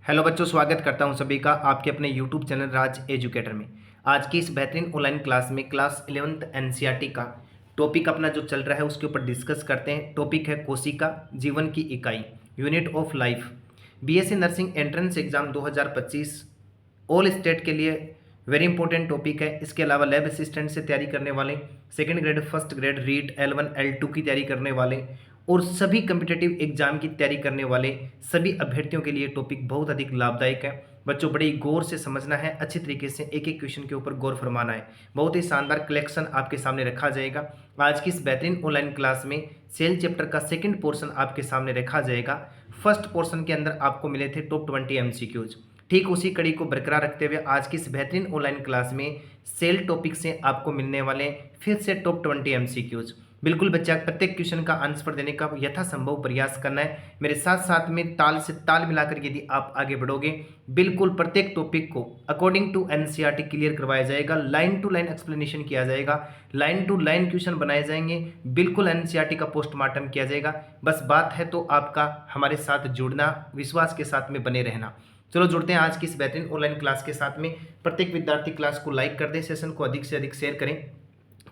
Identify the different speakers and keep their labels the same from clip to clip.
Speaker 1: Hello बच्चों, स्वागत करता हूं सभी का आपके अपने यूट्यूब चैनल राज एजुकेटर में। आज की इस बेहतरीन ऑनलाइन क्लास में क्लास 11th एनसीईआरटी का टॉपिक अपना जो चल रहा है उसके ऊपर डिस्कस करते हैं। टॉपिक है कोशिका जीवन की इकाई, unit of life, BSc nursing entrance exam 2025 all state के लिए वेरी इंपॉर्टेंट टॉपिक है। इसके अलावा लैब असिस्टेंट से तैयारी करने वाले, second grade first grade REET L1 L2 की तैयारी करने वाले और सभी कम्पिटेटिव एग्जाम की तैयारी करने वाले सभी अभ्यर्थियों के लिए टॉपिक बहुत अधिक लाभदायक है। बच्चों बड़ी गौर से समझना है, अच्छी तरीके से एक एक क्वेश्चन के ऊपर गौर फरमाना है। बहुत ही शानदार कलेक्शन आपके सामने रखा जाएगा। आज की इस बेहतरीन ऑनलाइन क्लास में सेल चैप्टर का सेकंड पोर्शन आपके सामने रखा जाएगा। फर्स्ट पोर्शन के अंदर आपको मिले थे टॉप 20 एमसीक्यूज। ठीक उसी कड़ी को बरकरार रखते हुए आज की इस बेहतरीन ऑनलाइन क्लास में सेल टॉपिक से आपको मिलने वाले फिर से टॉप 20 एमसीक्यूज। बिल्कुल बच्चा प्रत्येक क्वेश्चन का आंसर देने का यथासंभव प्रयास करना है। मेरे साथ साथ में ताल से ताल मिलाकर यदि आप आगे बढ़ोगे, बिल्कुल प्रत्येक टॉपिक को अकॉर्डिंग टू एनसीईआरटी क्लियर करवाया जाएगा। लाइन टू लाइन एक्सप्लेनेशन किया जाएगा, लाइन टू लाइन क्वेश्चन बनाए जाएंगे, बिल्कुल एनसीईआरटी का पोस्टमार्टम किया जाएगा। बस बात है तो आपका हमारे साथ जुड़ना, विश्वास के साथ में बने रहना। चलो जुड़ते हैं आज की इस बेहतरीन ऑनलाइन क्लास के साथ में। प्रत्येक विद्यार्थी क्लास को लाइक कर दे, सेशन को अधिक से अधिक शेयर करें।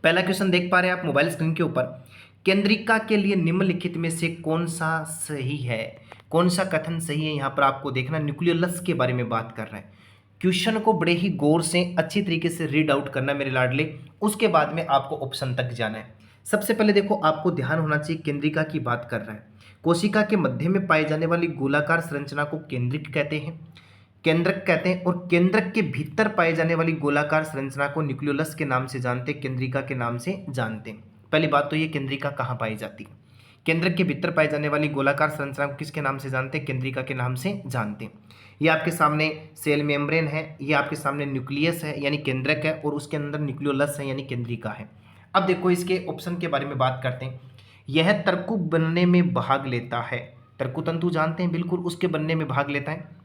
Speaker 1: पहला क्वेश्चन देख पा रहे हैं आप मोबाइल स्क्रीन के ऊपर। केंद्रिका के लिए निम्नलिखित में से कौन सा सही है, कौन सा कथन सही है, यहाँ पर आपको देखना। न्यूक्लियोलस के बारे में बात कर रहे हैं। क्वेश्चन को बड़े ही गौर से अच्छी तरीके से रीड आउट करना मेरे लाडले, उसके बाद में आपको ऑप्शन तक जाना है। सबसे पहले देखो, आपको ध्यान होना चाहिए केंद्रिका की बात कर रहे हैं। कोशिका के मध्य में पाई जाने वाली गोलाकार संरचना को केंद्रिक कहते हैं, केंद्रक कहते हैं, और केंद्रक के भीतर पाए जाने वाली गोलाकार संरचना को न्यूक्लियोलस के नाम से जानते हैं, केंद्रिका के नाम से जानते हैं। पहली बात तो ये केंद्रिका कहाँ पाई जाती है। केंद्रक के भीतर पाई जाने वाली गोलाकार संरचना को किसके नाम से जानते हैं, केंद्रिका के नाम से जानते हैं। ये आपके सामने सेल मेम्ब्रेन है, ये आपके सामने न्यूक्लियस है यानी केंद्रक है, और उसके अंदर न्यूक्लियोलस है यानी केंद्रिका है। अब देखो इसके ऑप्शन के बारे में बात करते हैं। यह तर्कु बनने में भाग लेता है, तर्कु तंतु जानते हैं, बिल्कुल उसके बनने में भाग लेता है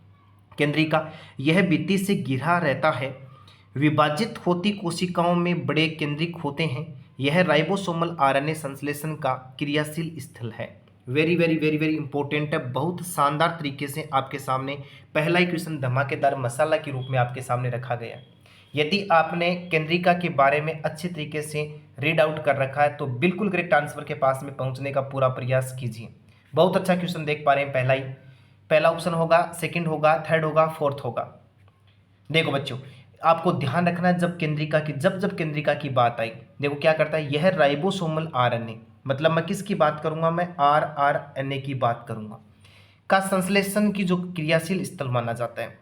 Speaker 1: केंद्रिका। यह भित्ति से घिरा रहता है। विभाजित होती कोशिकाओं में बड़े केंद्रिक होते हैं। यह राइबोसोमल आरएनए संश्लेषण का क्रियाशील स्थल है। Very very very very important है। बहुत शानदार तरीके से आपके सामने पहला ही क्वेश्चन धमाकेदार मसाला के रूप में आपके सामने रखा गया। यदि आपने केंद्रिका के बारे में अच्छे तरीके से रीड आउट कर रखा है तो बिल्कुल करेक्ट आंसर के पास में पहुंचने का पूरा प्रयास कीजिए। बहुत अच्छा क्वेश्चन देख पा रहे हैं। पहला ऑप्शन होगा, सेकंड होगा, थर्ड होगा, फोर्थ होगा। देखो बच्चों, आपको ध्यान रखना है जब केंद्रिका की बात आई, देखो क्या करता है, यह राइबोसोमल आरएनए, मतलब मैं किसकी बात करूंगा, मैं आरआरएनए की बात करूंगा, का संश्लेषण की जो क्रियाशील स्थल माना जाता है।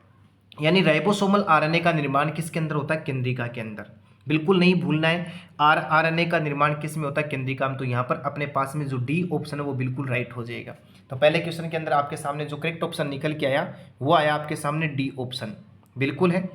Speaker 1: यानी राइबोसोमल आरएनए का निर्माण किसके अंदर होता है, केंद्रिका के अंदर। बिल्कुल नहीं भूलना है, आरआरएनए का निर्माण किस में होता है, केंद्रिका में। तो यहाँ पर अपने पास में जो डी ऑप्शन है वो बिल्कुल राइट हो जाएगा। तो पहले क्वेश्चन के अंदर आपके सामने जो करेक्ट ऑप्शन निकल के आया वो आया आपके सामने डी ऑप्शन, बिल्कुल है।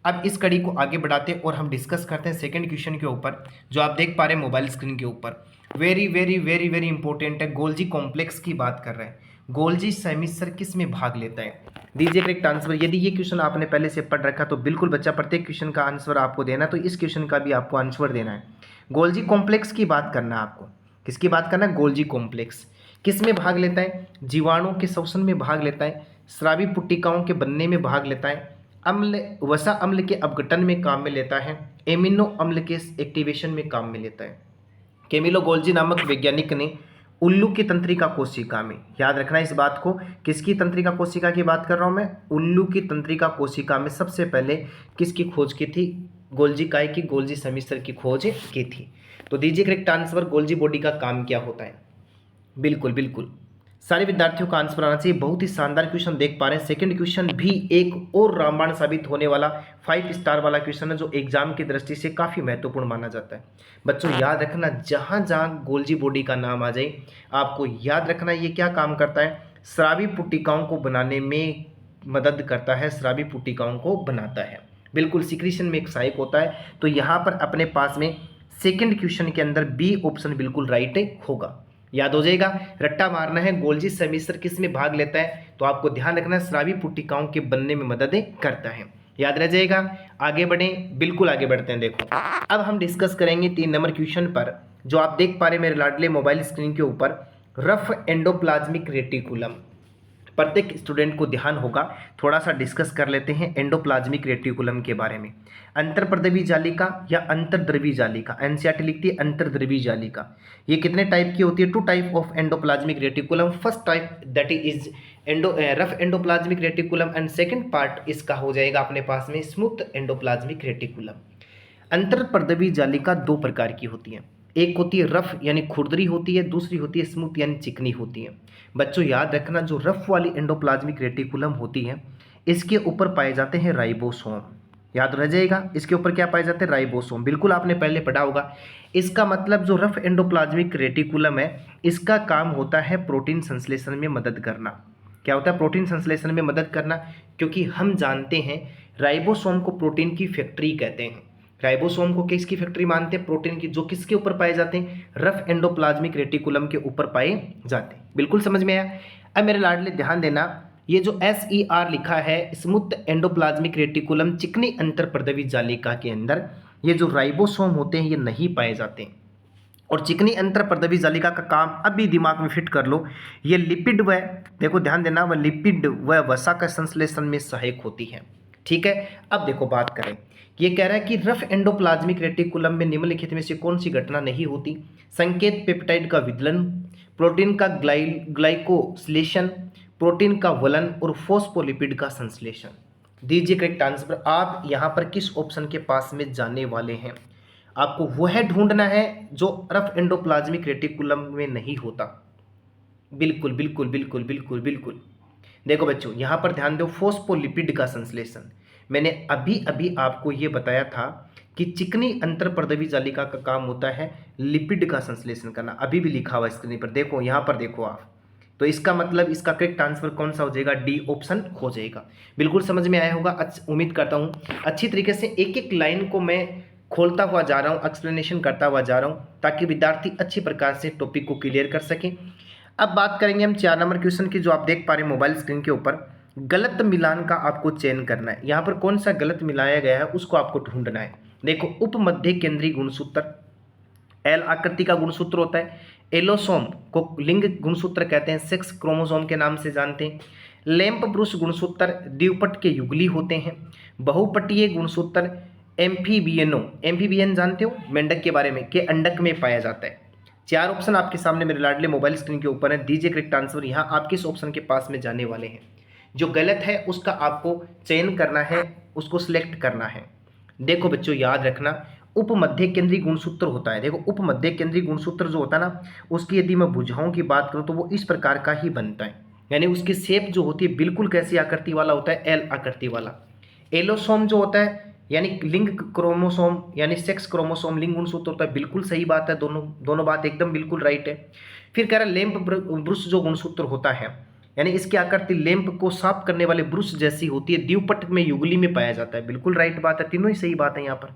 Speaker 1: अब इस कड़ी को आगे बढ़ाते हैं और हम डिस्कस करते हैं सेकंड क्वेश्चन के ऊपर, जो आप देख पा रहे हैं मोबाइल स्क्रीन के ऊपर। Very very very very important है। गोल्जी कॉम्प्लेक्स की बात कर रहे हैं। गोल्जी सेमिस्टर किस में भाग लेता है, दीजिए करेक्ट आंसर। यदि ये क्वेश्चन आपने पहले से पढ़ रखा तो बिल्कुल बच्चा प्रत्येक क्वेश्चन का आंसर आपको देना, तो इस क्वेश्चन का भी आपको आंसर देना है। गोल्जी कॉम्प्लेक्स की बात करना है आपको। किसकी बात करना है, गोल्जी कॉम्प्लेक्स किस में भाग लेता है, जीवाणु के श्वसन में भाग लेता है, स्रावी पुट्टिकाओं के बनने में भाग लेता है, अम्ल वसा अम्ल के अपघटन में काम में लेता है, एमिनो अम्ल के एक्टिवेशन में काम में लेता है। कैमिलो गोल्जी नामक वैज्ञानिक ने उल्लू की तंत्रिका कोशिका में, याद रखना इस बात को, किसकी तंत्रिका कोशिका की बात कर रहा हूं मैं, उल्लू की तंत्रिका कोशिका में सबसे पहले किसकी खोज की थी, गोल्जी काय की, गोल्जी सेमिस्टर की खोज की थी। तो दीजिए करेक्ट आंसर, गोल्जी बॉडी का काम क्या होता है। बिल्कुल बिल्कुल सारे विद्यार्थियों का आंसर आना चाहिए। बहुत ही शानदार क्वेश्चन देख पा रहे हैं। सेकंड क्वेश्चन भी एक और रामबाण साबित होने वाला 5 स्टार वाला क्वेश्चन है, जो एग्जाम की दृष्टि से काफ़ी महत्वपूर्ण माना जाता है। बच्चों याद रखना, जहां जहां गोल्जी बॉडी का नाम आ जाए आपको याद रखना ये क्या काम करता है, स्रावी पुट्टिकाओं को बनाने में मदद करता है, स्रावी पुट्टिकाओं को बनाता है। बिल्कुल सिक्रीशन में एक सहायक होता है। तो यहाँ पर अपने पास में सेकेंड क्वेश्चन के अंदर बी ऑप्शन बिल्कुल राइट होगा। याद हो जाएगा, रट्टा मारना है। गोल्जी सेमिस्टर किस में भाग लेता है, तो आपको ध्यान रखना है स्रावी पुट्टिकाओं के बनने में मदद करता है। याद रह जाएगा। आगे बढ़ें, बिल्कुल आगे बढ़ते हैं। देखो अब हम डिस्कस करेंगे 3 नंबर क्वेश्चन पर, जो आप देख पा रहे मेरे लाडले मोबाइल स्क्रीन के ऊपर, रफ एंडोप्लाज्मिक रेटिकुलम। प्रत्येक स्टूडेंट को ध्यान होगा। थोड़ा सा डिस्कस कर लेते हैं एंडोप्लाज्मिक रेटिकुलम के बारे में। अंतर्प्रद्रवी जालिका या अंतर्द्रवी जालिका, एनसीईआरटी लिखती है अंतर्द्रवी जालिका। ये कितने टाइप की होती है? 2 type of endoplasmic reticulum. First type that is rough endoplasmic reticulum and second part इसका हो जाएगा अपने पास में स्मूथ एंडोप्लाज्मिक रेटिकुलम। अंतर्प्रद्रवी जालिका 2 प्रकार की होती है। एक होती है रफ यानी खुरदरी होती है, दूसरी होती है स्मूथ यानी चिकनी होती है। बच्चों याद रखना, जो रफ वाली एंडोप्लाज्मिक रेटिकुलम होती है इसके ऊपर पाए जाते हैं राइबोसोम। याद रह जाएगा, इसके ऊपर क्या पाए जाते हैं? राइबोसोम। बिल्कुल आपने पहले पढ़ा होगा। इसका मतलब जो रफ एंडोप्लाज्मिक रेटिकुलम है इसका काम होता है प्रोटीन संश्लेषण में मदद करना। क्या होता है? प्रोटीन संश्लेषण में मदद करना, क्योंकि हम जानते हैं राइबोसोम को प्रोटीन की फैक्ट्री कहते हैं। राइबोसोम को किसकी फैक्ट्री मानते हैं? प्रोटीन की, जो किसके ऊपर पाए जाते हैं? रफ एंडोप्लाज्मिक रेटिकुलम के ऊपर पाए जाते हैं। बिल्कुल समझ में आया? अब मेरे लाडले ध्यान देना, ये जो SER लिखा है स्मूथ एंडोप्लाज्मिक रेटिकुलम चिकनी अंतर्प्रद्रवी जालिका के अंदर ये जो राइबोसोम होते हैं ये नहीं पाए जाते हैं। और चिकनी अंतर्प्रद्रवी जालिका का काम अभी दिमाग में फिट कर लो, ये लिपिड व, देखो ध्यान देना, वह लिपिड व वसा का संश्लेषण में सहायक होती है। ठीक है, अब देखो बात करें, ये कह रहा है कि रफ एंडोप्लाज्मिक रेटिकुलम में निम्नलिखित में से कौन सी घटना नहीं होती? संकेत पेप्टाइड का विदलन, प्रोटीन का ग्लाइकोसिलेशन, प्रोटीन का वलन और फॉस्फोलिपिड का संश्लेषण। दीजिए करेक्ट आंसर। आप यहाँ पर किस ऑप्शन के पास में जाने वाले हैं? आपको वह ढूंढना है जो रफ एंडोप्लाज्मिक रेटिकुलम में नहीं होता। बिल्कुल बिल्कुल बिल्कुल बिल्कुल बिल्कुल। देखो बच्चों यहाँ पर ध्यान दो, फॉस्फोलिपिड का संश्लेषण। मैंने अभी अभी आपको ये बताया था कि चिकनी अंतर्प्रद्रवी जालिका का काम होता है लिपिड का संश्लेषण करना। अभी भी लिखा हुआ स्क्रीन पर, देखो यहाँ पर देखो आप। तो इसका मतलब इसका करेक्ट आंसर कौन सा हो जाएगा? डी ऑप्शन हो जाएगा। बिल्कुल समझ में आया होगा, उम्मीद करता हूँ अच्छी तरीके से एक एक लाइन को मैं खोलता हुआ जा रहा हूँ, एक्सप्लेनेशन करता हुआ जा रहा हूँ, ताकि विद्यार्थी अच्छी प्रकार से टॉपिक को क्लियर कर सकें। अब बात करेंगे हम 4 नंबर क्वेश्चन की, जो आप देख पा रहे हैं मोबाइल स्क्रीन के ऊपर। गलत मिलान का आपको चयन करना है। यहाँ पर कौन सा गलत मिलाया गया है उसको आपको ढूंढना है। देखो, उप मध्य केंद्रीय गुणसूत्र एल आकृति का गुणसूत्र होता है। एलोसोम को लिंग गुणसूत्र कहते हैं, सेक्स क्रोमोसोम के नाम से जानते हैं। लैंप ब्रूस गुणसूत्र द्विपट के युगली होते हैं। बहुपटीय गुणसूत्र एम्फीबियन जानते हो, मेंढक के बारे में, के अंडक में पाया जाता है। 4 ऑप्शन आपके सामने मेरे लाडले मोबाइल स्क्रीन के ऊपर है। दीजिए करेक्ट आंसर। यहाँ आप किस ऑप्शन के पास में जाने वाले हैं? जो गलत है उसका आपको चयन करना है, उसको सिलेक्ट करना है। देखो बच्चों याद रखना, उप मध्य केंद्रीय गुणसूत्र होता है। देखो उप मध्य केंद्रीय गुणसूत्र जो होता है ना, उसकी यदि मैं भुजाओं की बात करूँ तो वो इस प्रकार का ही बनता है। यानी उसकी शेप जो होती है बिल्कुल कैसी आकृति वाला होता है? एल आकृति वाला। एलोसोम जो होता है यानी लिंग क्रोमोसोम यानी सेक्स क्रोमोसोम लिंग गुणसूत्र होता है। बिल्कुल सही बात है, दोनों बात एकदम बिल्कुल राइट है। फिर कह रहा है लैंप ब्रूस जो गुणसूत्र होता है, यानी इसकी आकृति लैंप को साफ करने वाले ब्रूस जैसी होती है, द्विपट में युगली में पाया जाता है। बिल्कुल राइट बात है, तीनों ही सही बात है यहाँ पर।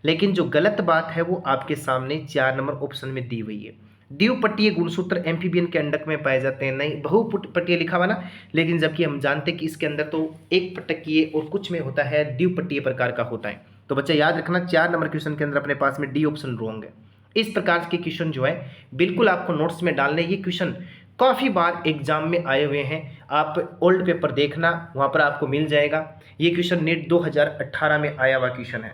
Speaker 1: लेकिन जो गलत बात है वो आपके सामने 4 नंबर ऑप्शन में दी हुई है। द्विपटीय गुणसूत्र एम्फीबियन के अंडक में पाए जाते हैं। नहीं, बहुपटीय लिखा हुआ ना, लेकिन जबकि हम जानते हैं कि इसके अंदर तो एक पटकीय और कुछ में होता है द्विपटीय प्रकार का होता है। तो बच्चा याद रखना 4 नंबर क्वेश्चन के अंदर अपने पास में डी ऑप्शन रॉन्ग है। इस प्रकार के क्वेश्चन जो है बिल्कुल आपको नोट्स में डालने। ये क्वेश्चन काफ़ी बार एग्जाम में आए हुए हैं, आप ओल्ड पेपर देखना, वहाँ पर आपको मिल जाएगा। ये क्वेश्चन नीट 2018 में आया हुआ क्वेश्चन है।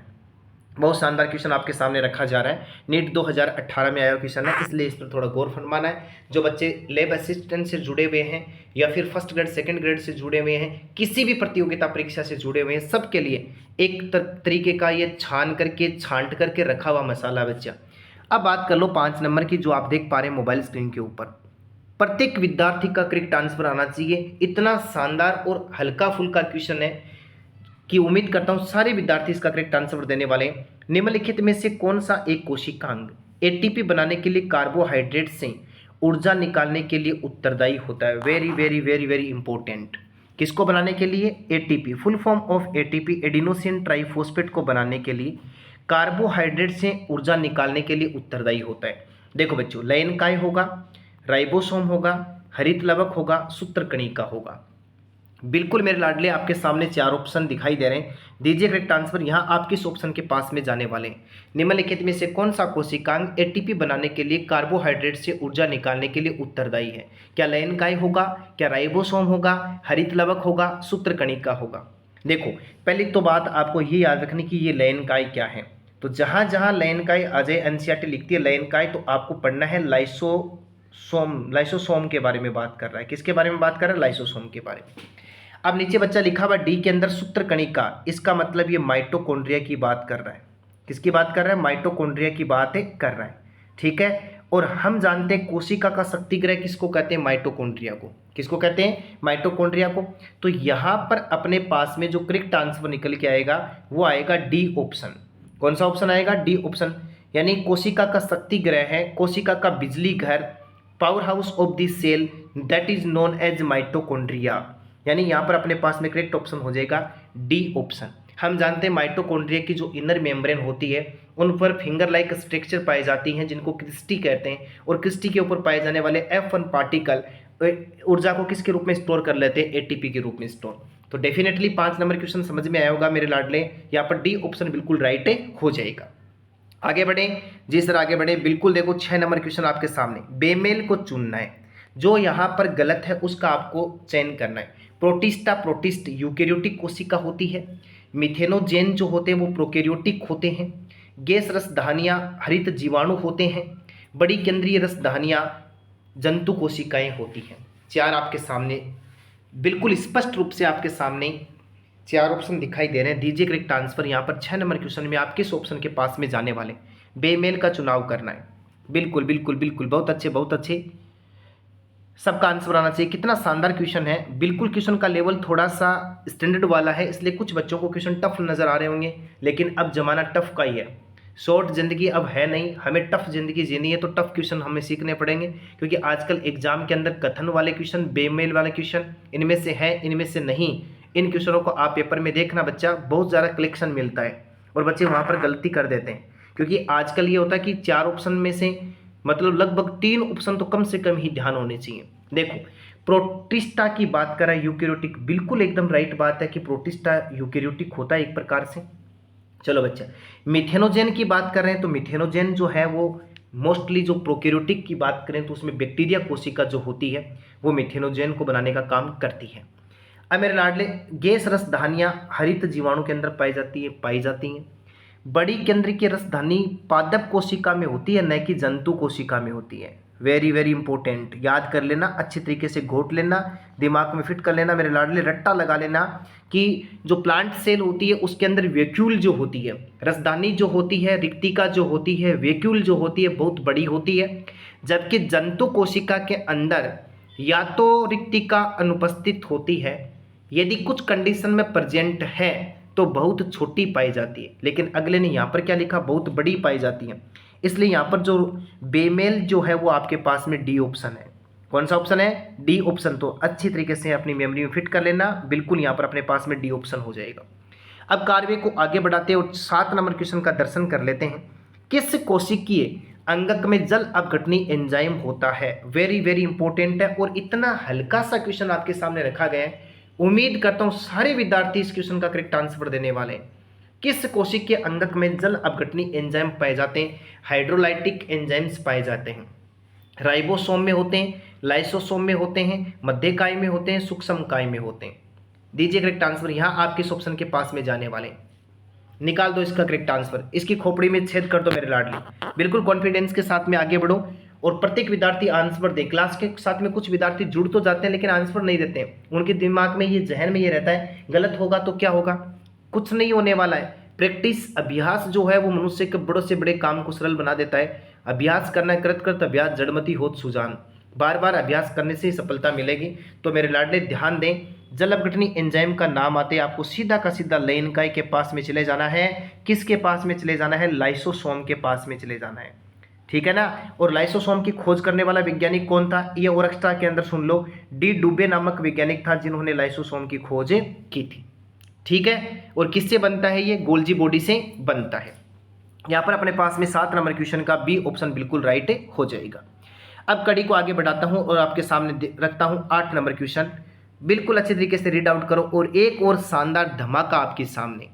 Speaker 1: बहुत शानदार क्वेश्चन आपके सामने रखा जा रहा है। नीट 2018 में आया हुआ क्वेश्चन है, इसलिए इस पर थोड़ा गौर फरमाना है। जो बच्चे लैब असिस्टेंट से जुड़े हुए हैं या फिर फर्स्ट ग्रेड सेकंड ग्रेड से जुड़े हुए हैं, किसी भी प्रतियोगिता परीक्षा से जुड़े हुए हैं, सबके लिए एक तरीके का ये छांट करके रखा हुआ मसाला बच्चा। अब बात कर लो 5 नंबर की, जो आप देख पा रहे हैं मोबाइल स्क्रीन के ऊपर। प्रत्येक विद्यार्थी का करेक्ट आंसर आना चाहिए। इतना शानदार और हल्का फुल्का क्वेश्चन है कि उम्मीद करता हूं सारे विद्यार्थी इसका करेक्ट आंसर देने वाले हैं। निम्नलिखित में से कौन सा एक कोशिकांग एटीपी बनाने के लिए कार्बोहाइड्रेट से ऊर्जा निकालने के लिए उत्तरदायी होता है? Very very very very important. किसको बनाने के लिए? ATP. Full form of ATP adenosine triphosphate को बनाने के लिए कार्बोहाइड्रेट से ऊर्जा निकालने के लिए उत्तरदायी होता है। देखो बच्चों, लयनकाय होगा, राइबोसोम होगा, हरित लवक होगा, सूत्रकणिका होगा। बिल्कुल मेरे लाडले, आपके सामने 4 ऑप्शन दिखाई दे रहे हैं। दीजिए करेक्ट आंसर। यहाँ आप किस ऑप्शन के पास में जाने वाले हैं? निम्नलिखित में से कौन सा कोशिकांग एटीपी बनाने के लिए कार्बोहाइड्रेट से ऊर्जा निकालने के लिए उत्तरदायी है? क्या लयनकाय होगा, क्या राइबोसोम होगा, हरित लवक होगा, सूत्रकणिका होगा? देखो, पहली तो बात आपको ये याद रखनी कि ये लयनकाय क्या है। तो जहाँ जहाँ लयनकाय आ जाए, एनसीईआरटी लिखती है लयनकाय, तो आपको पढ़ना है लाइसोसोम। लाइसोसोम के बारे में बात कर रहा है। किसके बारे में बात कर रहा है? लाइसोसोम के बारे में। अब नीचे बच्चा लिखा हुआ डी के अंदर सूत्रकणिका, इसका मतलब ये माइटोकॉन्ड्रिया की बात कर रहा है। किसकी बात कर रहा है? माइटोकॉन्ड्रिया की बात कर रहा है। ठीक है। और हम जानते हैं कोशिका का शक्तिग्रह किसको कहते हैं? माइटोकॉन्ड्रिया को। किसको कहते हैं? माइटोकॉन्ड्रिया को। तो यहाँ पर अपने पास में जो करेक्ट आंसर निकल के आएगा वो आएगा डी ऑप्शन। कौन सा ऑप्शन आएगा? D option. यानी कोशिका का शक्तिग्रह है, कोशिका का बिजली घर, power house of the cell, that is known as mitochondria. यानी यहाँ पर अपने पास में करेक्ट ऑप्शन हो जाएगा डी ऑप्शन। हम जानते हैं माइटोकॉन्ड्रिया की जो इनर मेम्ब्रेन होती है उन पर फिंगर लाइक स्ट्रक्चर पाई जाती हैं जिनको क्रिस्टी कहते हैं, और क्रिस्टी के ऊपर पाए जाने वाले F1 पार्टिकल ऊर्जा को किसके रूप में स्टोर कर लेते हैं? एटीपी के रूप में स्टोर। तो डेफिनेटली 5 नंबर क्वेश्चन समझ में आया होगा मेरे लाडले। यहाँ पर डी ऑप्शन बिल्कुल राइट हो जाएगा। आगे बढ़े जी सर, आगे बढ़े। बिल्कुल देखो 6 नंबर क्वेश्चन आपके सामने। बेमेल को चुनना है, जो यहाँ पर गलत है उसका आपको चयन करना है। प्रोटिस्टा प्रोटिस्ट यूकेरियोटिक कोशिका होती है। मिथेनोजेन जो होते हैं वो प्रोकैरियोटिक होते हैं। गैस रसधानियाँ हरित जीवाणु होते हैं। बड़ी केंद्रीय रसधानियाँ जंतु कोशिकाएं होती हैं। 4 आपके सामने बिल्कुल स्पष्ट रूप से आपके सामने 4 ऑप्शन दिखाई दे रहे हैं। दीजिए करेक्ट आंसर। यहाँ पर 6 नंबर क्वेश्चन में आप किस ऑप्शन के पास में जाने वाले? बेमेल का चुनाव करना है। बिल्कुल बिल्कुल बिल्कुल, बहुत अच्छे बहुत अच्छे, सबका आंसर आना चाहिए। कितना शानदार क्वेश्चन है। बिल्कुल क्वेश्चन का लेवल थोड़ा सा स्टैंडर्ड वाला है, इसलिए कुछ बच्चों को क्वेश्चन टफ नज़र आ रहे होंगे, लेकिन अब जमाना टफ का ही है। शॉर्ट ज़िंदगी अब है नहीं, हमें टफ ज़िंदगी जीनी है, तो टफ क्वेश्चन हमें सीखने पड़ेंगे, क्योंकि आजकल एग्जाम के अंदर कथन वाले क्वेश्चन, बेमेल वाले क्वेश्चन, इनमें से है इनमें से नहीं, इन क्वेश्चनों को आप पेपर में देखना बच्चा, बहुत ज़्यादा कलेक्शन मिलता है और बच्चे वहाँ पर गलती कर देते हैं। क्योंकि आजकल ये होता है कि 4 ऑप्शन में से मतलब लगभग 3 ऑप्शन तो कम से कम ही ध्यान होने चाहिए। देखो, प्रोटिस्टा की बात करें यूकेरियोटिक, बिल्कुल एकदम राइट बात है कि प्रोटिस्टा यूकेरियोटिक होता है एक प्रकार से। चलो बच्चा, मिथेनोजेन की बात कर रहे हैं तो मिथेनोजेन जो है वो मोस्टली, जो प्रोकैरियोटिक की बात करें तो उसमें बैक्टीरिया कोशिका जो होती है वो मिथेनोजेन को बनाने का काम करती है। अब मेरे लाडले, गैस रसधानियाँ हरित जीवाणु के अंदर पाई जाती हैं। बड़ी केंद्रीय रसधानी पादप कोशिका में होती है, न कि जंतु कोशिका में होती है। वेरी वेरी इंपॉर्टेंट, याद कर लेना, अच्छी तरीके से घोट लेना, दिमाग में फिट कर लेना मेरे लाडले, रट्टा लगा लेना कि जो प्लांट सेल होती है उसके अंदर वैक्यूल जो होती है, रसदानी जो होती है, रिक्तिका जो होती है, वैक्यूल जो होती है बहुत बड़ी होती है, जबकि जंतु कोशिका के अंदर या तो रिक्तिका अनुपस्थित होती है, यदि कुछ कंडीशन में प्रेजेंट है तो बहुत छोटी पाई जाती है, लेकिन अगले ने यहाँ पर क्या लिखा, बहुत बड़ी पाई जाती है। इसलिए यहाँ पर जो बेमेल जो है वो आपके पास में डी ऑप्शन है। कौन सा ऑप्शन है? D option. तो अच्छी तरीके से अपनी मेमोरी में फिट कर लेना, बिल्कुल यहाँ पर अपने पास में डी ऑप्शन हो जाएगा। अब कार्य को आगे बढ़ाते हैं और 7 नंबर क्वेश्चन का दर्शन कर लेते हैं। किस कोशिकीय अंगक में जल अपघटनी एंजाइम होता है? वेरी वेरी इंपॉर्टेंट है और इतना हल्का सा क्वेश्चन आपके सामने रखा गया है, उम्मीद करता हूँ सारे विद्यार्थी इस क्वेश्चन का करेक्ट आंसर देने वाले हैं। किस कोशिकीय अंगक में जल अपघटनी एंजाइम पाए जाते हैं? हाइड्रोलाइटिक एंजाइम्स पाए जाते हैं। राइबोसोम में होते हैं, लाइसोसोम में होते हैं, मध्यकाय में होते हैं, सूक्ष्मकाय में होते हैं। दीजिए करेक्ट आंसर। यहाँ आप किस ऑप्शन के पास में जाने वाले? निकाल दो इसका करेक्ट आंसर, इसकी खोपड़ी में छेद कर दो मेरे लाडली। बिल्कुल कॉन्फिडेंस के साथ में आगे बढ़ो और प्रत्येक विद्यार्थी आंसर दे। क्लास के साथ में कुछ विद्यार्थी जुड़ तो जाते हैं लेकिन आंसर नहीं देते हैं, उनके दिमाग में ये, जहन में ये रहता है गलत होगा तो क्या होगा, कुछ नहीं होने वाला है। प्रैक्टिस, अभ्यास जो है वो मनुष्य के बड़ों से बड़े काम को सरल बना देता है। अभ्यास करना, करत करत अभ्यास जड़मती होत सुजान, बार बार अभ्यास करने से ही सफलता मिलेगी। तो मेरे लाडले ध्यान दें, जल अपघटनी एंजाइम का नाम आते आपको सीधा का सीधा लयनकाय के पास में चले जाना है। किसके पास में चले जाना है? लाइसोसोम के पास में चले जाना है, ठीक है ना। और लाइसोसोम की खोज करने वाला वैज्ञानिक कौन था? ये और एक्स्ट्रा के अंदर सुन लो, डी डुबे नामक वैज्ञानिक था जिन्होंने लाइसोसोम की खोज की थी, ठीक है। और किससे बनता है? ये गोल्जी बॉडी से बनता है। यहाँ पर अपने पास में 7 नंबर क्वेश्चन का बी ऑप्शन बिल्कुल राइट हो जाएगा। अब कड़ी को आगे बढ़ाता हूँ और आपके सामने रखता हूँ 8 नंबर क्वेश्चन। बिल्कुल अच्छे तरीके से रीड आउट करो। और एक और शानदार धमाका आपके सामने,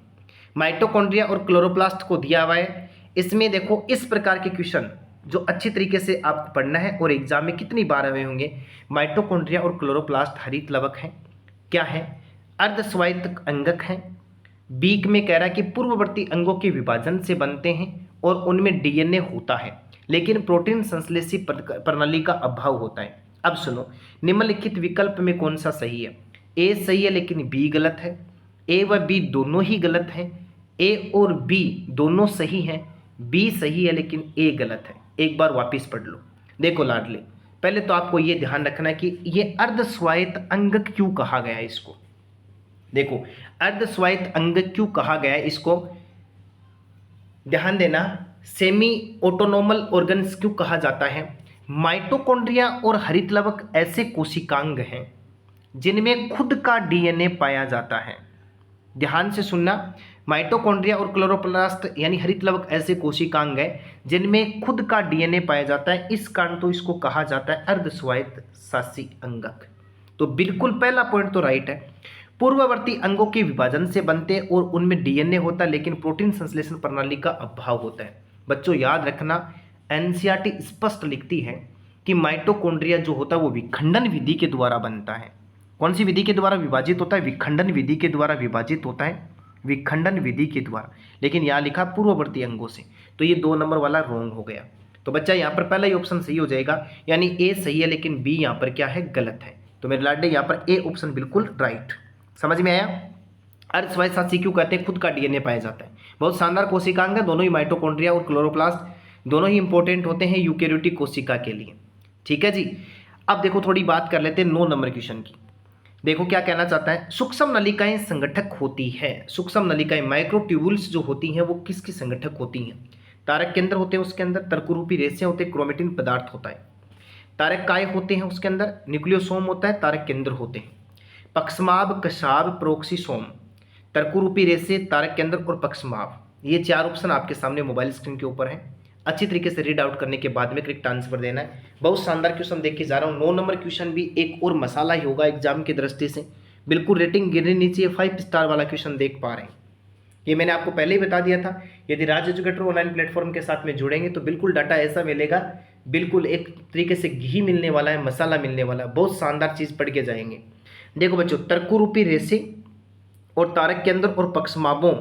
Speaker 1: माइटोकॉन्ड्रिया और क्लोरोप्लास्ट को दिया हुआ है। इसमें देखो इस प्रकार के क्वेश्चन जो अच्छी तरीके से आपको पढ़ना है और एग्जाम में कितनी बार हुए होंगे। माइटोकॉन्ड्रिया और क्लोरोप्लास्ट हरित लवक हैं, क्या है, अर्धस्वायत्त अंगक हैं। बीक में कह रहा है कि पूर्ववर्ती अंगों के विभाजन से बनते हैं और उनमें डीएनए होता है, लेकिन प्रोटीन संश्लेषी प्रणाली का अभाव होता है। अब सुनो, निम्नलिखित विकल्प में कौन सा सही है। ए सही है लेकिन बी गलत है, ए व बी दोनों ही गलत हैं, ए और बी दोनों सही हैं, बी सही है लेकिन ए गलत है। एक बार वापस पढ़ लो। देखो लाडले, पहले तो आपको ये ध्यान रखना है कि ये अर्धस्वायत्त अंगक क्यों कहा गया है। इसको देखो, अर्धस्वायत्त अंगक क्यों कहा गया है, इसको ध्यान देना। सेमी ऑटोनोमल ऑर्गन्स क्यों कहा जाता है। माइटोकॉन्ड्रिया और हरितलवक ऐसे कोशिकांग हैं जिनमें खुद का डीएनए पाया जाता है। ध्यान से सुनना, माइटोकॉन्ड्रिया और क्लोरोप्लास्ट यानी हरितलवक ऐसे कोशिकांग हैं जिनमें खुद का डीएनए पाया जाता है, इस कारण तो इसको कहा जाता है अर्धस्वायत्त शासी अंगक। तो बिल्कुल पहला पॉइंट तो राइट है। पूर्ववर्ती अंगों के विभाजन से बनते और उनमें डीएनए होता है, लेकिन प्रोटीन संश्लेषण प्रणाली का अभाव होता है। बच्चों याद रखना, एनसीईआरटी स्पष्ट लिखती है कि माइटोकॉन्ड्रिया जो होता है वो विखंडन विधि के द्वारा बनता है। कौन सी विधि के द्वारा विभाजित होता है, विखंडन विधि के द्वारा विभाजित होता है, विखंडन विधि के द्वारा। लेकिन यहाँ लिखा पूर्ववर्ती अंगों से, तो ये 2 नंबर वाला रॉन्ग हो गया। तो बच्चा यहाँ पर पहला ही ऑप्शन सही हो जाएगा, यानी ए सही है लेकिन बी यहाँ पर क्या है, गलत है। तो मेरे लाडले यहाँ पर ए ऑप्शन बिल्कुल राइट। समझ में आया। अर्धस्वायत्त शासी क्यों कहते हैं, खुद का डीएनए पाया जाता है। बहुत शानदार कोशिकांग है, दोनों ही माइटोकॉन्ड्रिया और क्लोरोप्लास्ट दोनों ही इंपॉर्टेंट होते हैं यूकेरियोटिक कोशिका के लिए। ठीक है जी। अब देखो थोड़ी बात कर लेते हैं 9 नंबर क्वेश्चन की। देखो क्या कहना चाहता है, सूक्ष्म नलिकाएं संगठक होती है। सूक्ष्म नलिकाएं माइक्रोट्यूबुल्स जो होती हैं वो किसकी संगठक होती हैं। तारक केंद्र होते हैं, उसके अंदर तर्करूपी रेशे होते हैं, क्रोमेटिन पदार्थ होता है। तारक काय होते हैं, उसके अंदर न्यूक्लियोसोम होता है, तारक केंद्र होते हैं। पक्षमाभ, कशाभ, प्रोक्सीसोम, तर्करूपी रेशे, तारक केंद्र और पक्षमाभ, ये 4 ऑप्शन आपके सामने मोबाइल स्क्रीन के ऊपर है। अच्छी तरीके से रीड आउट करने के बाद में करेक्ट आंसर देना है। बहुत शानदार क्वेश्चन देख के जा रहा हूँ। 9 नंबर क्वेश्चन भी एक और मसाला ही होगा एग्जाम की दृष्टि से। बिल्कुल रेटिंग गिरनी नीचे 5 स्टार वाला क्वेश्चन देख पा रहे हैं। ये मैंने आपको पहले ही बता दिया था, यदि राज एजुकेटर ऑनलाइन प्लेटफॉर्म के साथ में जुड़ेंगे तो बिल्कुल डाटा ऐसा मिलेगा, बिल्कुल एक तरीके से घी मिलने वाला है, मसाला मिलने वाला है। बहुत शानदार चीज़ पढ़ के जाएंगे। देखो बच्चों, तर्करूपी रेशे और तारक केंद्र और पक्षमाभों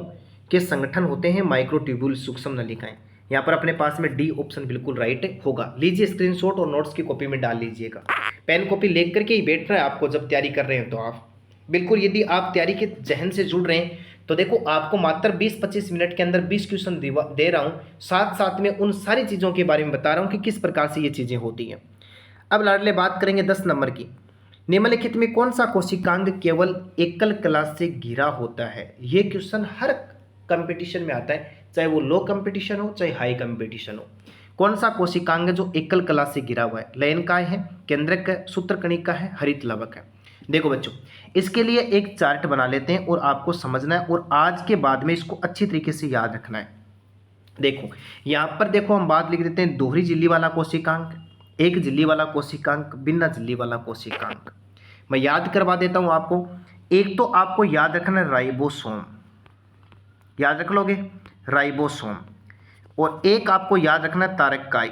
Speaker 1: के संगठन होते हैं माइक्रोट्यूबुल, सूक्ष्म नलिकाएं। यहाँ पर अपने पास में डी ऑप्शन बिल्कुल राइट होगा। लीजिए स्क्रीनशॉट और नोट्स की कॉपी में डाल लीजिएगा। पेन कॉपी लेकर करके ही बैठ रहे हैं आपको जब तैयारी कर रहे हैं तो आप बिल्कुल, यदि आप तैयारी के जहन से जुड़ रहे हैं तो देखो आपको मात्र 20-25 मिनट के अंदर 20 क्वेश्चन दे रहा हूँ, साथ साथ में उन सारी चीज़ों के बारे में बता रहा हूँ कि किस प्रकार से ये चीज़ें होती हैं। अब लाडले बात करेंगे 10 नंबर की। निम्नलिखित में कौन सा कोशिकांग केवल एकल कला से घिरा होता है। ये क्वेश्चन हर कंपटीशन में आता है, चाहे वो लो कंपटीशन हो चाहे हाई कंपटीशन हो। कौन सा कोशिकांग है जो एकल कला से घिरा हुआ है। लयनकाय है, केंद्रक है, सूत्रकणिका है, हरित लवक है। देखो बच्चों, इसके लिए एक चार्ट बना लेते हैं और आपको समझना है और आज के बाद में इसको अच्छी तरीके से याद रखना है। देखो यहाँ पर देखो हम बात लिख देते हैं दोहरी झिल्ली वाला कोशिकांक, एक झिल्ली वाला कोशिकांक, बिना झिल्ली वाला कोशिकांक। मैं याद करवा देता हूँ आपको। एक तो आपको याद रखना है राइबोसोम, याद रख लोगे राइबोसोम, और एक आपको याद रखना है तारककाय।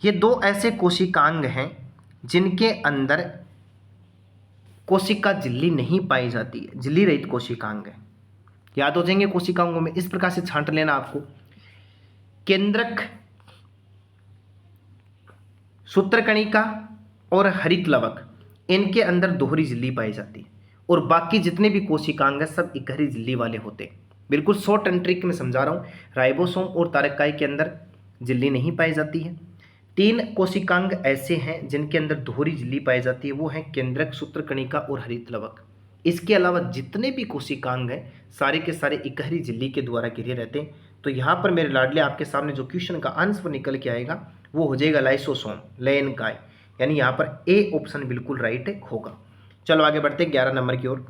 Speaker 1: ये 2 ऐसे कोशिकांग हैं जिनके अंदर कोशिका झिल्ली नहीं पाई जाती है, झिल्ली रहित कोशिकांग है। याद हो जाएंगे कोशिकांगों में, इस प्रकार से छांट लेना आपको। केंद्रक, सूत्रकणिका और हरित लवक, इनके अंदर दोहरी झिल्ली पाई जाती है और बाकी जितने भी कोशिकांग हैं सब इकहरी झिल्ली वाले होते हैं। बिल्कुल शॉर्ट एंड ट्रिक में समझा रहा हूँ। राइबोसोम और तारककाय के अंदर झिल्ली नहीं पाई जाती है। 3 कोशिकांग ऐसे हैं जिनके अंदर दोहरी झिल्ली पाई जाती है, वो हैं केंद्रक, सूत्रकणिका और हरित लवक। इसके अलावा जितने भी कोशिकांग हैं सारे के सारे इकहरी झिल्ली के द्वारा घिरे रहते हैं। तो यहाँ पर मेरे लाडले आपके सामने जो क्वेश्चन का आंसर निकल के आएगा वो हो जाएगा लाइसोसोम, लयनकाय, यानी यहाँ पर ए ऑप्शन बिल्कुल राइट होगा। चलो आगे बढ़ते हैं 11 नंबर की ओर।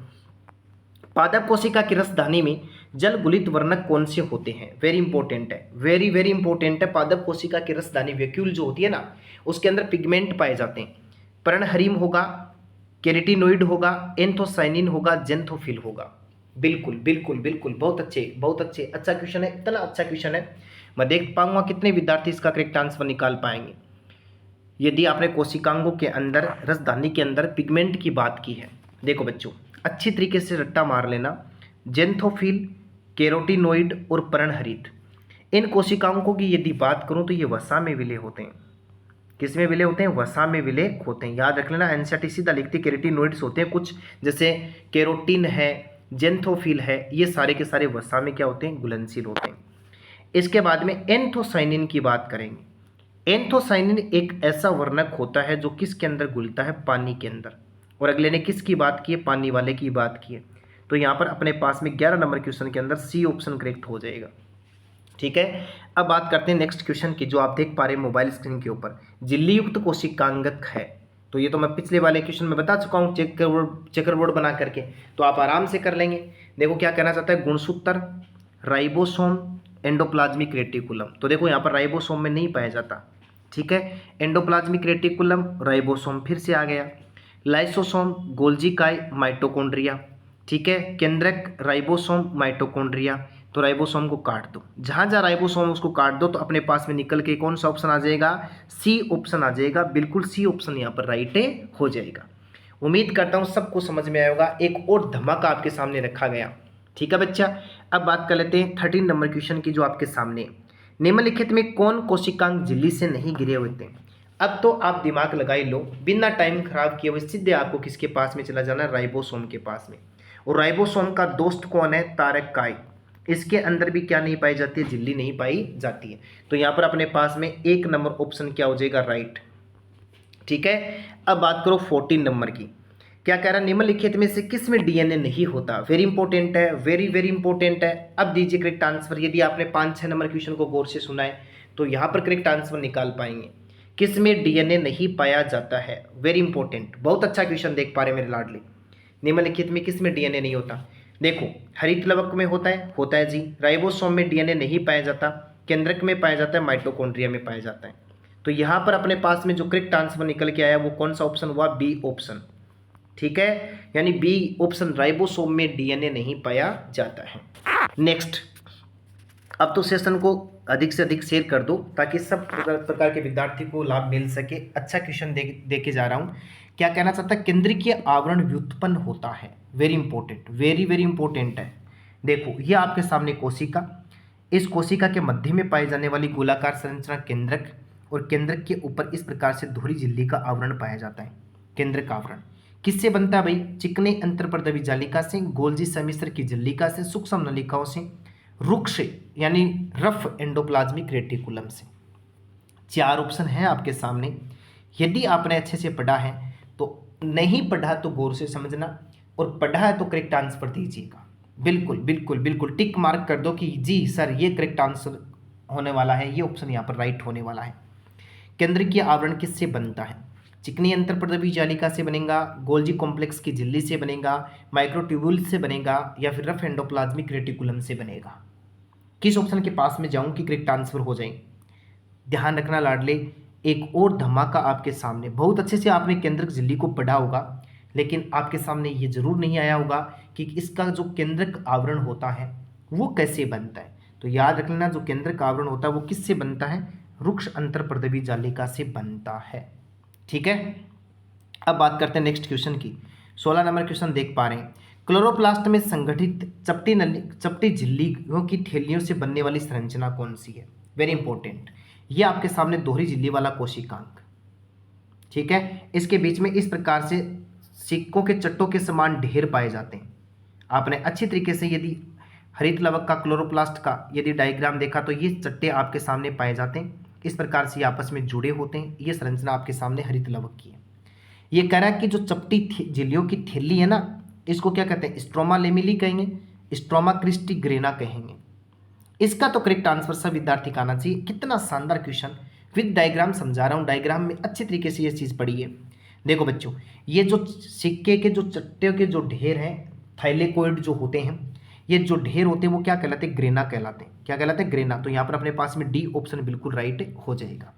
Speaker 1: पादप कोशिका की रसधानी में जल गुलित वर्णक कौन से होते हैं। वेरी इंपॉर्टेंट है, वेरी वेरी इंपॉर्टेंट है। पादप कोशिका की रसधानी वैक्यूल जो होती है ना, उसके अंदर पिगमेंट पाए जाते हैं। पर्णहरिम होगा, केरेटिनोइड होगा, एंथोसाइनिन होगा, जेंथोफिल होगा। बिल्कुल बिल्कुल बिल्कुल, बहुत अच्छे बहुत अच्छे, अच्छा क्वेश्चन है, इतना अच्छा क्वेश्चन है। मैं देख पाऊंगा कितने विद्यार्थी इसका करेक्ट आंसर निकाल पाएंगे। यदि आपने कोशिकांगों के अंदर, रसधानी के अंदर पिगमेंट की बात की है, देखो बच्चों अच्छी तरीके से रट्टा मार लेना, जेंथोफिल, केरोटिनोइड और पर्णहरित। इन कोशिकांगों की यदि बात करूं तो ये वसा में विलय होते हैं। किस में विलय होते हैं? वसा में विलय होते हैं। याद रख लेना, एनसीईआरटी सीधा लिखती केरेटिनोइड्स होते हैं कुछ, जैसे केरोटिन है, जेंथोफिल है, ये सारे के सारे वसा में क्या होते हैं? घुलनशील होते हैं। इसके बाद में एंथोसाइनिन की बात करेंगे। एंथोसाइनिन एक ऐसा वर्णक होता है जो किसके अंदर घुलता है? पानी के अंदर। और अगले ने किसकी बात की है? पानी वाले की बात की है। तो यहाँ पर अपने पास में 11 नंबर क्वेश्चन के अंदर सी ऑप्शन करेक्ट हो जाएगा। ठीक है, अब बात करते हैं नेक्स्ट क्वेश्चन की, जो आप देख पा रहे हैं मोबाइल स्क्रीन के ऊपर। झिल्ली युक्त कोशिकांगक है, तो ये तो मैं पिछले वाले क्वेश्चन में बता चुका हूँ चेकरबोर्ड बना करके, तो आप आराम से कर लेंगे। देखो क्या कहना चाहता है, गुणसूत्र, राइबोसोम, एंडोप्लाज्मिक रेटिकुलम। तो देखो यहाँ पर राइबोसोम में नहीं पाया जाता। ठीक है, एंडोप्लाज्मिक रेटिकुलम, राइबोसोम फिर से आ गया, लाइसोसोम, गोल्जी काई, माइटोकॉन्ड्रिया। ठीक है, केंद्रक, राइबोसोम, माइटोकॉन्ड्रिया। तो राइबोसोम को काट दो, जहाँ जहाँ राइबोसोम उसको काट दो, तो अपने पास में निकल के कौन सा ऑप्शन आ जाएगा? सी ऑप्शन आ जाएगा। बिल्कुल सी ऑप्शन यहाँ पर राइट हो जाएगा। उम्मीद करता हूँ सबको समझ में आएगा। एक और धमाका आपके सामने रखा गया। ठीक है बच्चा, अब बात कर लेते हैं 13 नंबर क्वेश्चन की, जो आपके सामने है। निम्नलिखित में कौन कोशिकांग झिल्ली से नहीं गिरे होते हैं? अब तो आप दिमाग लगा ही लो, बिना टाइम खराब किए हुए सीधे आपको किसके पास में चला जाना है? राइबोसोम के पास में। और राइबोसोम का दोस्त कौन है? तारक। इसके अंदर भी क्या नहीं पाई जाती है? झिल्ली नहीं पाई जाती है। तो यहाँ पर अपने पास में 1 नंबर ऑप्शन क्या हो जाएगा? राइट। ठीक है, अब बात करो 14 नंबर की। क्या कह रहा है? निम्नलिखित में से किस में डीएनए नहीं होता? वेरी इंपॉर्टेंट है, वेरी वेरी इंपॉर्टेंट है। अब दीजिए करेक्ट आंसर। यदि आपने 5-6 नंबर क्वेश्चन को गौर से सुना है तो यहाँ पर करेक्ट आंसर निकाल पाएंगे। किस में डीएनए नहीं पाया जाता है? वेरी इंपॉर्टेंट, बहुत अच्छा क्वेश्चन देख पा रहे मेरे लाडले। निम्नलिखित में किस में डीएनए नहीं होता? देखो, हरित लवक में होता है जी। राइबोसोम में डीएनए नहीं पाया जाता, केंद्रक में पाया जाता है, माइटोकॉन्ड्रिया में पाया जाता है। तो यहाँ पर अपने पास में जो करेक्ट आंसर निकल के आया वो कौन सा ऑप्शन हुआ? B option. ठीक है, यानी बी ऑप्शन, राइबोसोम में डीएनए नहीं पाया जाता है। नेक्स्ट, अब तो सेशन को अधिक से अधिक शेयर कर दो ताकि सब प्रकार के विद्यार्थी को लाभ मिल सके। अच्छा क्वेश्चन दे के जा रहा हूँ। क्या कहना चाहता है? केंद्रीय आवरण व्युत्पन्न होता है। Very important, very very important है। देखो ये आपके सामने कोशिका, इस कोशिका के मध्य में पाई जाने वाली गोलाकार संरचना केंद्रक, और केंद्रक के ऊपर इस प्रकार से दोहरी झिल्ली का आवरण पाया जाता है। केंद्रक आवरण किससे बनता है भाई? चिकने अंतर्प्रदवी जालिका से, गोल्जी सम्मिश्र की झिल्लिका से, सूक्ष्म नलिकाओं से, रुक्ष यानी रफ एंडोप्लाज्मिक रेटिकुलम से। 4 ऑप्शन है आपके सामने। यदि आपने अच्छे से पढ़ा है तो, नहीं पढ़ा तो गौर से समझना, और पढ़ा है तो करेक्ट आंसर दीजिएगा। बिल्कुल बिल्कुल बिल्कुल टिक मार्क कर दो कि जी सर ये करेक्ट आंसर होने वाला है, ये ऑप्शन यहाँ पर राइट होने वाला है। केंद्रीय आवरण किससे बनता है? चिकनी अंतर्प्रदवी जालिका से बनेगा, गोल्जी कॉम्प्लेक्स की झिल्ली से बनेगा, माइक्रोट्यूब्यूल से बनेगा, या फिर रफ एंडोप्लाज्मिक रेटिकुलम से बनेगा। किस ऑप्शन के पास में जाऊं कि करेक्ट आंसर हो जाए? ध्यान रखना लाडले, एक और धमाका आपके सामने। बहुत अच्छे से आपने केंद्रक झिल्ली को पढ़ा होगा, लेकिन आपके सामने ये जरूर नहीं आया होगा कि इसका जो केंद्रक आवरण होता है वो कैसे बनता है। तो याद रख लेना, जो केंद्रक आवरण होता है वो किससे बनता है? रुक्ष अंतर्प्रदवी जालिका से बनता है। ठीक है, अब बात करते हैं नेक्स्ट क्वेश्चन की। 16 नंबर क्वेश्चन देख पा रहे हैं। क्लोरोप्लास्ट में संगठित चपटी झिल्लियों की थैलियों से बनने वाली संरचना कौन सी है? वेरी इंपॉर्टेंट, ये आपके सामने दोहरी झिल्ली वाला कोशिकांग। ठीक है, इसके बीच में इस प्रकार से सिक्कों के चट्टों के समान ढेर पाए जाते हैं। आपने अच्छी तरीके से यदि हरित लवक का, क्लोरोप्लास्ट का यदि डायग्राम देखा तो ये चट्टे आपके सामने पाए जाते हैं। इस प्रकार से आपस में जुड़े होते हैं। ये संरचना आपके सामने हरित लवक की है। ये कह रहा है कि जो चपटी झिल्लियों की थैली है ना, इसको क्या कहते हैं? स्ट्रोमा लेमिली कहेंगे, स्ट्रोमा क्रिस्टी ग्रेना कहेंगे। इसका तो करेक्ट आंसर सब विद्यार्थी का आना चाहिए। कितना शानदार क्वेश्चन, विद डायग्राम समझा रहा हूँ। डायग्राम में अच्छी तरीके से ये चीज़ पढ़िए। देखो बच्चों, ये जो सिक्के के जो चट्टे के जो ढेर हैं, थाइलेकोइड जो होते हैं, ये जो ढेर होते हैं वो क्या कहलाते हैं? ग्रेना कहलाते हैं। क्या कहलाते हैं? ग्रेना। तो यहाँ पर अपने पास में डी ऑप्शन बिल्कुल राइट हो जाएगा।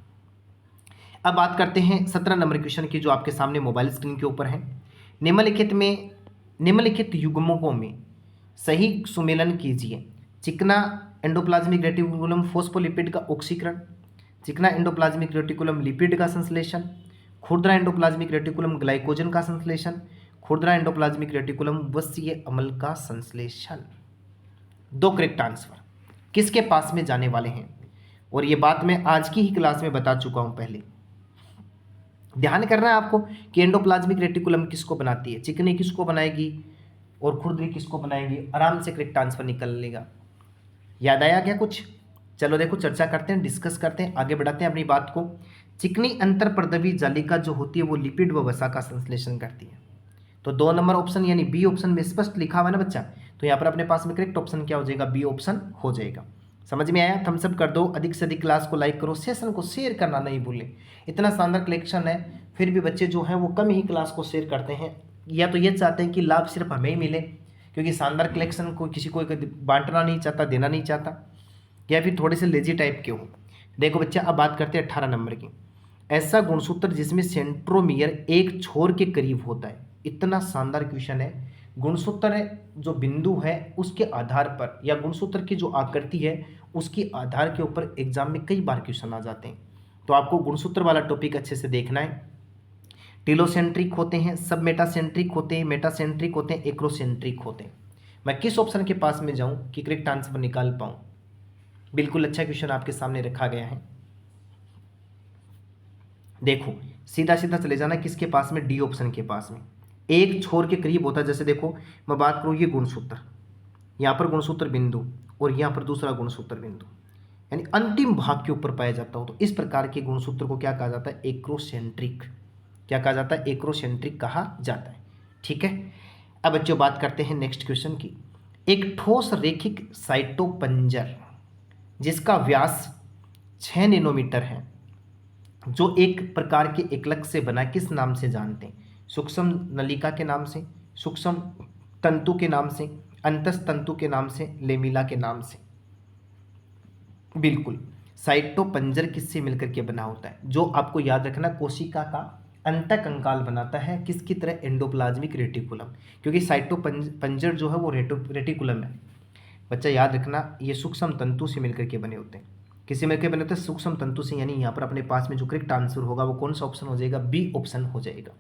Speaker 1: अब बात करते हैं 17 नंबर क्वेश्चन की, जो आपके सामने मोबाइल स्क्रीन के ऊपर है। निम्नलिखित युग्मकों में सही सुमेलन कीजिए। चिकना एंडोप्लाज्मिक रेटिकुलम फोस्फोलिपिड का ऑक्सीकरण, चिकना एंडोप्लाज्मिक रेटिकुलम लिपिड का संश्लेषण, खुरदरा एंडोप्लाज्मिक रेटिकुलम ग्लाइकोजन का संश्लेषण, खुरदरा एंडोप्लाज्मिक रेटिकुलम वसीय अम्ल का संश्लेषण। दो करेक्ट आंसर किसके पास में जाने वाले हैं, और ये बात मैं आज की ही क्लास में बता चुका हूं पहले। ध्यान करना है आपको कि एंडोप्लाज्मिक रेटिकुलम किसको बनाती है, चिकनी किसको बनाएगी और खुरदरी किसको बनाएगी। आराम से करेक्ट आंसर निकल लेगा। याद आया क्या कुछ? चलो देखो चर्चा करते हैं, डिस्कस करते हैं, आगे बढ़ाते हैं अपनी बात को। चिकनी अंतर परदवी जालिका जो होती है वो लिपिड व वसा का संश्लेषण करती है। तो 2 नंबर ऑप्शन यानी बी ऑप्शन में स्पष्ट लिखा हुआ है ना बच्चा, तो यहाँ पर अपने पास में करेक्ट ऑप्शन क्या हो जाएगा, बी ऑप्शन हो जाएगा। समझ में आया? थम्स अप कर दो, अधिक से अधिक क्लास को लाइक करो, सेशन को शेयर करना नहीं भूलें। इतना शानदार कलेक्शन है, फिर भी बच्चे जो हैं वो कम ही क्लास को शेयर करते हैं, या तो ये चाहते हैं कि लाभ सिर्फ हमें ही मिले, क्योंकि शानदार कलेक्शन को किसी को बांटना नहीं चाहता, देना नहीं चाहता, या फिर थोड़े से लेजी टाइप के हो। देखो बच्चा, अब बात करते हैं 18 नंबर की। ऐसा गुणसूत्र जिसमें सेंट्रोमियर एक छोर के करीब होता है। इतना शानदार क्वेश्चन है। गुणसूत्र जो बिंदु है उसके आधार पर, या गुणसूत्र की जो आकृति है उसके आधार के ऊपर एग्जाम में कई बार क्वेश्चन आ जाते हैं। तो आपको गुणसूत्र वाला टॉपिक अच्छे से देखना है। टिलोसेंट्रिक होते हैं, सब मेटासेंट्रिक होते हैं, मेटासेंट्रिक होते हैं, एक्रोसेंट्रिक होते हैं। मैं किस ऑप्शन के पास में जाऊं कि करेक्ट आंसर निकाल पाऊं? बिल्कुल अच्छा क्वेश्चन आपके सामने रखा गया है। देखो सीधा सीधा चले जाना किसके पास में, डी ऑप्शन के पास में। एक छोर के करीब होता है। जैसे देखो मैं बात करूँ, ये गुणसूत्र, यहाँ पर गुणसूत्र बिंदु और यहाँ पर दूसरा गुणसूत्र बिंदु, यानी अंतिम भाग के ऊपर पाया जाता हो, तो इस प्रकार के गुणसूत्र को क्या कहा जाता है, एक्रोसेंट्रिक। क्या कहा जाता है, एक्रोसेंट्रिक कहा जाता है। ठीक है, अब बच्चों बात करते हैं नेक्स्ट क्वेश्चन की। एक ठोस रेखिक साइटोपंजर जिसका व्यास 6 नैनोमीटर है, जो एक प्रकार के एकलक से बना, किस नाम से जानते हैं? सूक्ष्म नलिका के नाम से, सूक्ष्म तंतु के नाम से, अंतस तंतु के नाम से, लेमिला के नाम से। बिल्कुल, साइटोपंजर किससे मिलकर के बना होता है? जो आपको याद रखना, कोशिका का अंतकंकाल बनाता है, किसकी तरह, एंडोप्लाज्मिक रेटिकुलम, क्योंकि साइटोपंजर जो है वो रेटिकुलम है। बच्चा याद रखना, ये सूक्ष्म तंतु से मिलकर के बने होते हैं। किसी मिलकर बने होते हैं सूक्ष्म तंतु से, यानी यहाँ पर अपने पास में जो करेक्ट आंसर होगा वो कौन सा ऑप्शन हो जाएगा, बी ऑप्शन हो जाएगा।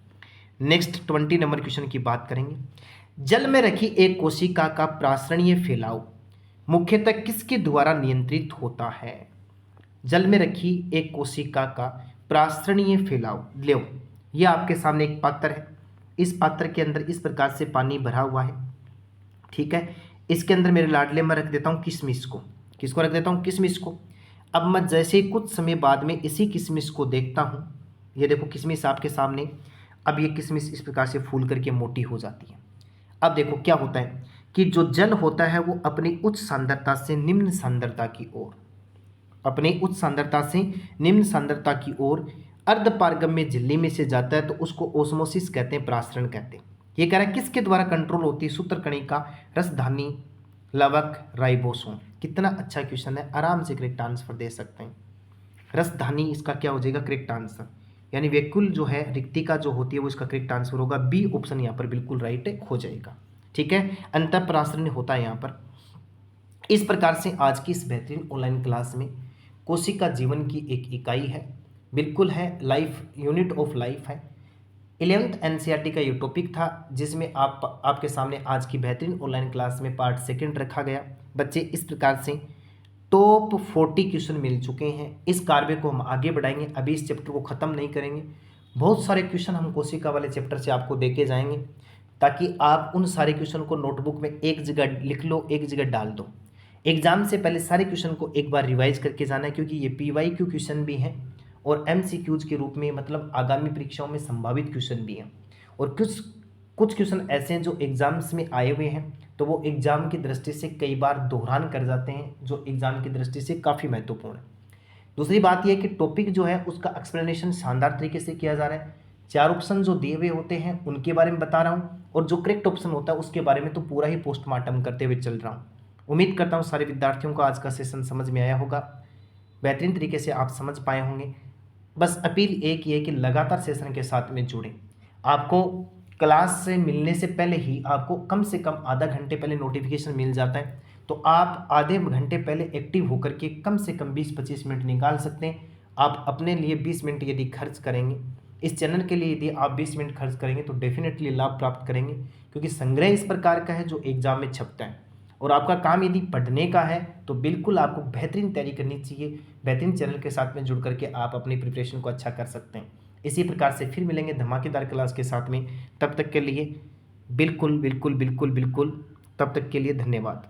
Speaker 1: नेक्स्ट 20 नंबर क्वेश्चन की बात करेंगे। जल में रखी एक कोशिका का प्रासरणीय फैलाव मुख्यतः किसके द्वारा नियंत्रित होता है? जल में रखी एक कोशिका का प्रासरणीय फैलाव, लो यह आपके सामने एक पात्र है। इस पात्र के अंदर इस प्रकार से पानी भरा हुआ है। ठीक है, इसके अंदर मेरे लाडले में रख देता हूँ किशमिश को। किसको रख देता हूँ, किशमिश को। अब मैं जैसे कुछ समय बाद में इसी किशमिश को देखता हूँ, ये देखो किशमिश आपके सामने। अब ये किशमिश इस प्रकार से फूल करके मोटी हो जाती है। अब देखो क्या होता है कि जो जल होता है वो अपनी उच्च सांद्रता से निम्न सांद्रता की ओर, अपनी उच्च सांद्रता से निम्न सांद्रता की ओर अर्धपारगम्य झिल्ली में से जाता है, तो उसको ओस्मोसिस कहते हैं, प्रासरण कहते हैं। ये कह रहा है किसके द्वारा कंट्रोल होती है, सूत्रकणिका, रसधानी, लवक, राइबोसोम। कितना अच्छा क्वेश्चन है, आराम से करेक्ट आंसर दे सकते हैं। रसधानी इसका क्या हो जाएगा, करेक्ट आंसर, यानी वैक्यूल जो है, रिक्तिका जो होती है वो इसका करेक्ट आंसर होगा। बी ऑप्शन यहाँ पर बिल्कुल राइट हो जाएगा। ठीक है, अंतःप्रासरण होता है यहाँ पर। इस प्रकार से आज की इस बेहतरीन ऑनलाइन क्लास में कोशिका जीवन की एक इकाई है, बिल्कुल है, लाइफ, यूनिट ऑफ लाइफ है। 11th एनसीईआरटी का ये टॉपिक था, जिसमें आपके सामने आज की बेहतरीन ऑनलाइन क्लास में पार्ट 2 रखा गया। बच्चे इस प्रकार से टॉप 40 क्वेश्चन मिल चुके हैं। इस कार्य को हम आगे बढ़ाएंगे, अभी इस चैप्टर को ख़त्म नहीं करेंगे। बहुत सारे क्वेश्चन हम कोशिका वाले चैप्टर से आपको देके जाएंगे, ताकि आप उन सारे क्वेश्चन को नोटबुक में एक जगह लिख लो, एक जगह डाल दो। एग्जाम से पहले सारे क्वेश्चन को एक बार रिवाइज करके जाना है, क्योंकि ये PYQ क्वेश्चन भी हैं और MCQs के रूप में, मतलब आगामी परीक्षाओं में संभावित क्वेश्चन भी हैं। और कुछ क्वेश्चन ऐसे हैं जो एग्जाम्स में आए हुए हैं, तो वो एग्जाम की दृष्टि से कई बार दोहरान कर जाते हैं, जो एग्जाम की दृष्टि से काफ़ी महत्वपूर्ण है। दूसरी बात यह है कि टॉपिक जो है उसका एक्सप्लेनेशन शानदार तरीके से किया जा रहा है। 4 ऑप्शन जो दिए हुए होते हैं उनके बारे में बता रहा हूँ, और जो करेक्ट ऑप्शन होता है उसके बारे में तो पूरा ही पोस्टमार्टम करते हुए चल रहा हूँ। उम्मीद करता हूँ सारे विद्यार्थियों को आज का सेशन समझ में आया होगा, बेहतरीन तरीके से आप समझ पाए होंगे। बस अपील एक ही है कि लगातार सेशन के साथ में जुड़ें। आपको क्लास से मिलने से पहले ही आपको कम से कम आधा घंटे पहले नोटिफिकेशन मिल जाता है। तो आप आधे घंटे पहले एक्टिव होकर के कम से कम 20-25 मिनट निकाल सकते हैं। आप अपने लिए 20 मिनट यदि खर्च करेंगे, इस चैनल के लिए यदि आप 20 मिनट खर्च करेंगे तो डेफिनेटली लाभ प्राप्त करेंगे, क्योंकि संग्रह इस प्रकार का है जो एग्जाम में छपता है। और आपका काम यदि पढ़ने का है तो बिल्कुल आपको बेहतरीन तैयारी करनी चाहिए। बेहतरीन चैनल के साथ में जुड़ करके आप अपनी प्रिपरेशन को अच्छा कर सकते हैं। इसी प्रकार से फिर मिलेंगे धमाकेदार क्लास के साथ में। तब तक के लिए बिल्कुल बिल्कुल बिल्कुल बिल्कुल, तब तक के लिए धन्यवाद।